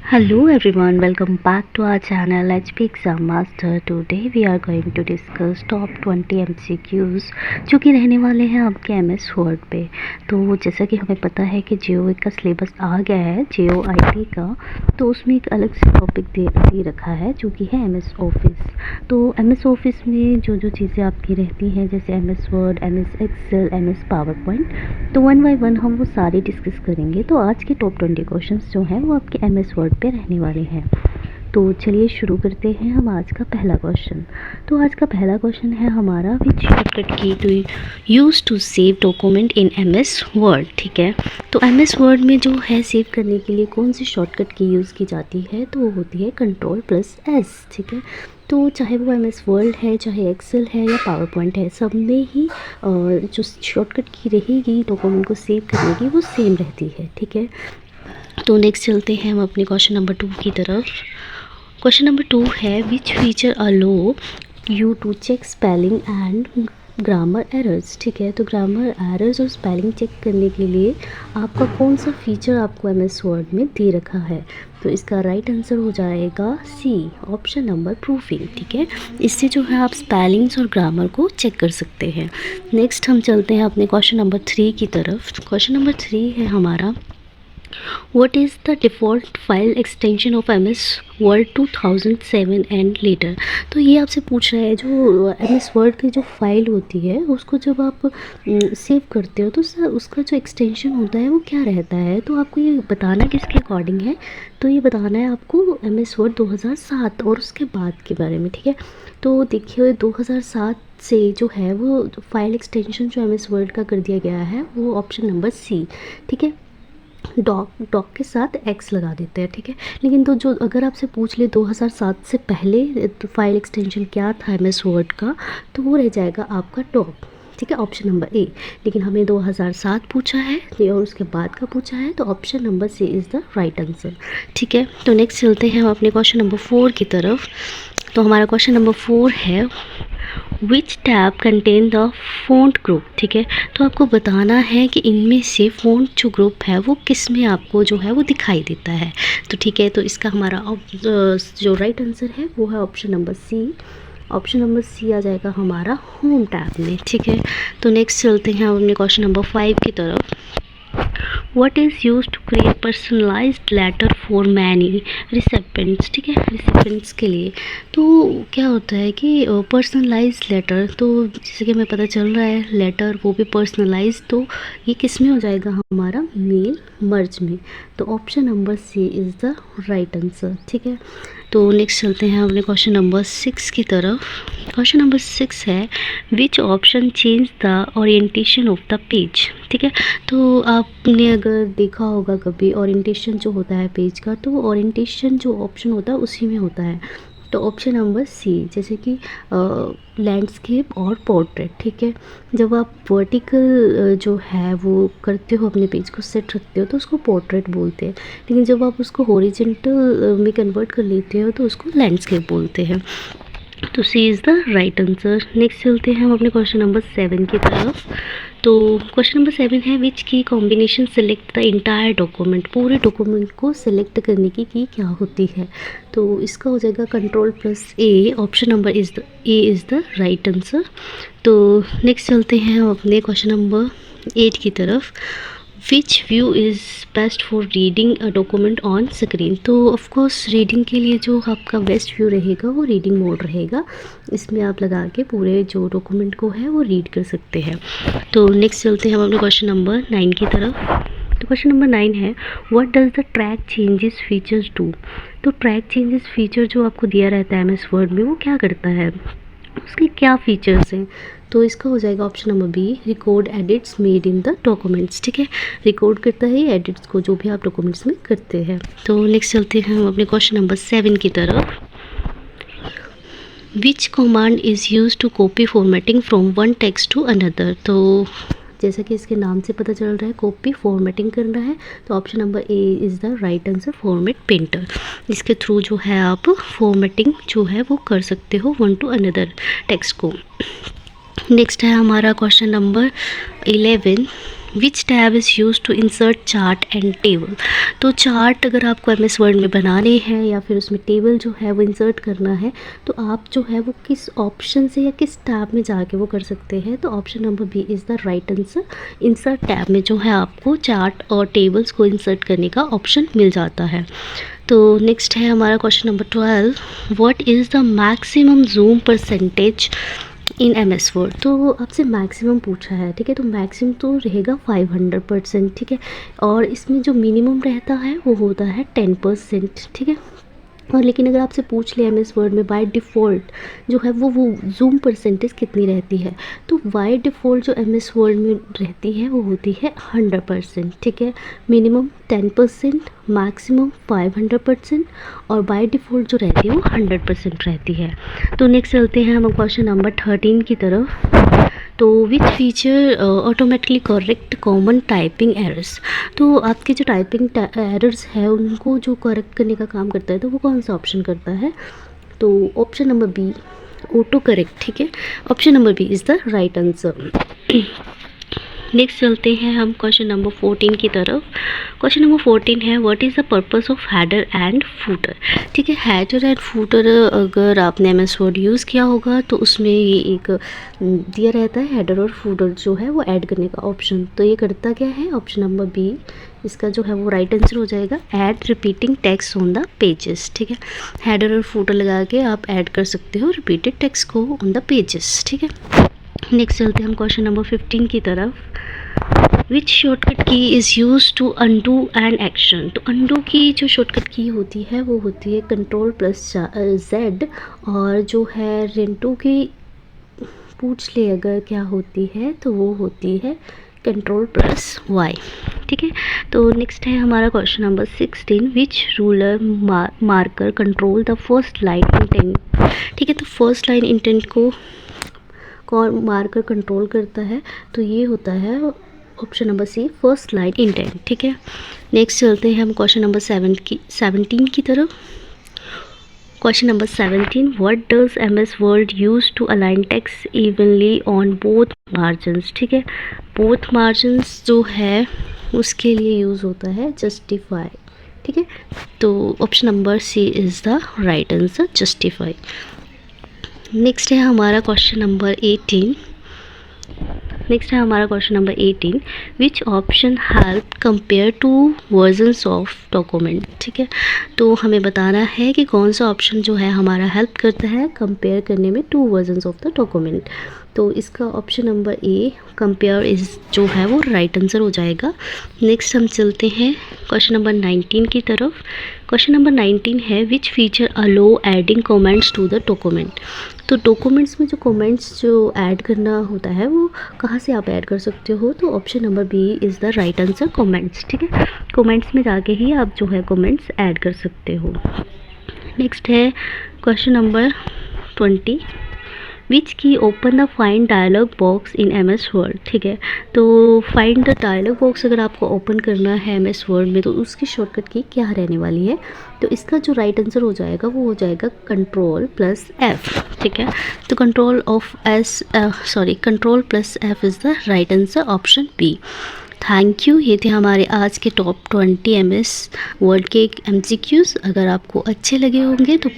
Hello everyone, welcome back to our channel HP Exam Master. Today we are going to discuss top 20 MCQs जो कि रहने वाले हैं आपके MS Word पे। तो जैसा कि हमें पता है कि JOE का सिलेबस आ गया है, JOIT का, तो उसमें एक अलग से टॉपिक दे रखा है जो कि है MS Office। तो MS Office में जो जो चीज़ें आपकी रहती हैं जैसे MS Word, MS Excel, MS PowerPoint, तो वन बाय वन हम वो सारे डिस्कस करेंगे। तो आज के टॉप 20 क्वेश्चंस जो हैं वो आपके MS वर्ड पे रहने वाले हैं। तो चलिए शुरू करते हैं हम आज का पहला क्वेश्चन। तो आज का पहला क्वेश्चन है हमारा, which shortcut key to use to save document in MS Word. ठीक है, तो MS वर्ड में जो है सेव करने के लिए कौन सी शॉर्टकट की यूज़ की जाती है, तो वो होती है Ctrl+S। ठीक है, तो चाहे वो MS वर्ड है, चाहे एक्सेल है या पावर पॉइंट है, सब में ही जो शॉर्टकट की रहेगी डॉक्यूमेंट को सेव करने की वो सेम रहती है। ठीक है, तो नेक्स्ट चलते हैं हम अपने क्वेश्चन नंबर 2 की तरफ। क्वेश्चन नंबर 2 है, which feature allow you to check spelling and grammar errors. ठीक है, तो ग्रामर एरर्स और स्पेलिंग चेक करने के लिए आपका कौन सा फीचर आपको MS वर्ड में दे रखा है, तो इसका राइट आंसर हो जाएगा सी, ऑप्शन नंबर प्रूफिंग। ठीक है, इससे जो है आप स्पेलिंग्स और ग्रामर को चेक कर सकते हैं। नेक्स्ट हम चलते हैं अपने क्वेश्चन नंबर 3 की तरफ। क्वेश्चन नंबर 3 है हमारा, What is the default file extension of MS Word 2007 and later। तो ये आपसे पूछ रहा है जो MS Word की जो फाइल होती है उसको जब आप सेव करते हो तो उसका जो एक्सटेंशन होता है वो क्या रहता है, तो आपको ये बताना किसके अकॉर्डिंग है, तो ये बताना है आपको MS Word 2007 और उसके बाद के बारे में। ठीक है, तो देखिए 2007 से जो है वो फाइल एक्सटेंशन जो MS Word का कर दिया गया है वो ऑप्शन नंबर सी। ठीक है, डॉक के साथ एक्स लगा देते हैं। ठीक है, लेकिन तो जो अगर आपसे पूछ ले 2007 से पहले तो फाइल एक्सटेंशन क्या था MS वर्ड का, तो वो रह जाएगा आपका टॉप। ठीक है, ऑप्शन नंबर ए। लेकिन हमें 2007 पूछा है और उसके बाद का पूछा है, तो option number C is the right answer. ठीक है, तो नेक्स्ट चलते हैं हम अपने क्वेश्चन नंबर 4 की तरफ। तो हमारा क्वेश्चन नंबर 4 है, विच tab contain the font group. ठीक है, तो आपको बताना है कि इनमें से फ़ॉन्ट जो ग्रुप है वो किस में आपको जो है वो दिखाई देता है। तो ठीक है, तो इसका हमारा जो राइट आंसर है वो है option number C. Option number C आ जाएगा हमारा होम टैब में। ठीक है, तो नेक्स्ट चलते हैं हम अपने क्वेश्चन नंबर 5 की तरफ। What is used to create personalized letter for many recipients। ठीक है, रिसिपेंट्स के लिए तो क्या होता है कि पर्सनलाइज्ड लेटर, तो जैसे कि हमें पता चल रहा है लेटर वो भी पर्सनलाइज, तो ये किस में हो जाएगा हमारा मेल मर्ज में, तो option number C is the right answer. ठीक है, तो नेक्स्ट चलते हैं अपने क्वेश्चन नंबर 6 की तरफ। क्वेश्चन नंबर 6 है, which option change the orientation of the page. ठीक है, तो आपने अगर देखा होगा कभी ओरिएंटेशन जो होता है पेज का, तो ओरिएंटेशन जो ऑप्शन होता है उसी में होता है, तो ऑप्शन नंबर सी, जैसे कि लैंडस्केप और पोर्ट्रेट। ठीक है, जब आप वर्टिकल जो है वो करते हो अपने पेज को सेट रखते हो तो उसको पोर्ट्रेट बोलते हैं, लेकिन जब आप उसको हॉरिजेंटल में कन्वर्ट कर लेते हो तो उसको लैंडस्केप बोलते हैं, तो C is the right answer. Next चलते हैं हम अपने क्वेश्चन नंबर 7 की तरफ। तो क्वेश्चन नंबर 7 है, विच की combination select the entire document. पूरे डॉक्यूमेंट को सेलेक्ट करने की क्या होती है, तो इसका हो जाएगा Ctrl+A। Option number A is the right answer. तो नेक्स्ट चलते हैं हम अपने क्वेश्चन नंबर 8 की तरफ। Which view is best for reading a document on screen. तो ऑफकोर्स रीडिंग के लिए जो आपका बेस्ट व्यू रहेगा वो रीडिंग मोड रहेगा, इसमें आप लगा के पूरे जो डॉक्यूमेंट को है वो रीड कर सकते हैं। तो नेक्स्ट चलते हैं हम अपने क्वेश्चन नंबर 9 की तरफ। तो क्वेश्चन नंबर 9 है, what does the track changes features do. तो ट्रैक चेंजेस फीचर जो आपको दिया रहता है MS वर्ड में वो क्या करता है, उसके क्या फीचर्स हैं, तो इसका हो जाएगा option number B, record edits made in the documents. ठीक है, रिकॉर्ड करता है एडिट्स को जो भी आप डॉक्यूमेंट्स में करते हैं। तो नेक्स्ट चलते हैं हम अपने क्वेश्चन नंबर 7 की तरफ। Which command is use to copy formatting from one text to another. तो जैसा कि इसके नाम से पता चल रहा है कॉपी फॉर्मेटिंग करना है, तो option number A is the right answer, format painter. इसके थ्रू जो है आप फॉर्मेटिंग जो है वो कर सकते हो वन टू अनदर टेक्स्ट को। नेक्स्ट है हमारा question number 11, which tab is use to insert chart and table. तो चार्ट अगर आपको MS वर्ड में बनाने हैं या फिर उसमें टेबल जो है वो इंसर्ट करना है, तो आप जो है वो किस ऑप्शन से या किस टैब में जाके वो कर सकते हैं। तो option number B is the right answer. Insert tab में जो है आपको चार्ट और टेबल्स को इंसर्ट करने का ऑप्शन मिल जाता है। तो नेक्स्ट है हमारा question number 12, what is the maximum zoom percentage in MS word. तो आपसे मैक्सिमम पूछा है, ठीक है, तो मैक्सिमम तो रहेगा 500%, ठीक है, और इसमें जो मिनिमम रहता है वो होता है 10%, ठीक है। और लेकिन अगर आपसे पूछ ले MS वर्ड में बाय डिफ़ॉल्ट जो है वो जूम परसेंटेज कितनी रहती है, तो बाय डिफ़ॉल्ट जो MS वर्ड में रहती है वो होती है 100%, ठीक है। मिनिमम 10%, मैक्सिमम 500% और बाय डिफ़ॉल्ट जो रहती है वो 100% रहती है। तो नेक्स्ट चलते हैं हम क्वेश्चन नंबर 13 की तरफ। तो which feature automatically correct common typing errors. तो आपके जो टाइपिंग एरर्स है उनको जो करेक्ट करने का काम करता है, तो वो कौन सा ऑप्शन करता है। तो option number B, autocorrect, ठीक है। Option number B is the right answer. Next चलते हैं हम क्वेश्चन नंबर 14 की तरफ। क्वेश्चन नंबर 14 है, what is the purpose of header and footer. ठीक है, हेडर एंड फूटर अगर आपने MS वर्ड यूज़ किया होगा तो उसमें ये एक दिया रहता है हेडर और फूटर जो है वो ऐड करने का ऑप्शन। तो ये करता क्या है, ऑप्शन नंबर बी इसका जो है वो राइट आंसर हो जाएगा, add repeating text on the pages. ठीक है, हेडर और फूटर लगा के आप ऐड कर सकते हो रिपीटेड टेक्स्ट को ऑन द पेजेस। ठीक है, नेक्स्ट चलते हैं हम क्वेश्चन नंबर 15 की तरफ। Which shortcut key is use to undo an action. तो अनडू की जो शॉर्टकट की होती है वो होती है Ctrl+Z, और जो है रेंटो की पूछ ले अगर क्या होती है तो वो होती है Ctrl+Y। ठीक है, तो नेक्स्ट है हमारा question number 16, which ruler marker control the first line intent. ठीक है, तो फर्स्ट लाइन इंटेंट को कौन मार्कर कंट्रोल करता है, तो ये होता है option number C, first line intent. ठीक है, नेक्स्ट चलते हैं हम क्वेश्चन नंबर 17 की तरफ। Question number 17, what does MS Word use to align text evenly on both margins. ठीक है, बोथ मार्जिन्स जो है उसके लिए यूज़ होता है जस्टिफाई। ठीक है, तो option number C is the right answer, justify. Next है हमारा question number 18। Which option help compare two versions of document. ठीक है, तो हमें बताना है कि कौन सा ऑप्शन जो है हमारा हेल्प करता है कंपेयर करने में two versions of the document. तो इसका option number A, compare is जो है वो राइट आंसर हो जाएगा। नेक्स्ट हम चलते हैं क्वेश्चन नंबर 19 की तरफ। क्वेश्चन नंबर 19 है, which feature allow adding comments to the document. तो डॉक्यूमेंट्स में जो कमेंट्स जो ऐड करना होता है वो कहाँ से आप ऐड कर सकते हो, तो option number B is the right answer, comments. ठीक है, कमेंट्स में जाके ही आप जो है कमेंट्स ऐड कर सकते हो। नेक्स्ट है question number 20, which key open the find dialog box in MS Word. ठीक है, तो फाइंड द डायलॉग बॉक्स अगर आपको ओपन करना है MS वर्ड में तो उसकी शॉर्टकट की क्या रहने वाली है, तो इसका जो राइट आंसर हो जाएगा वो हो जाएगा Ctrl+F। ठीक है, तो Ctrl+F is the right answer, option B. Thank you, ये थे हमारे आज के टॉप 20 MS वर्ड के MCQs। अगर आपको अच्छे लगे होंगे तो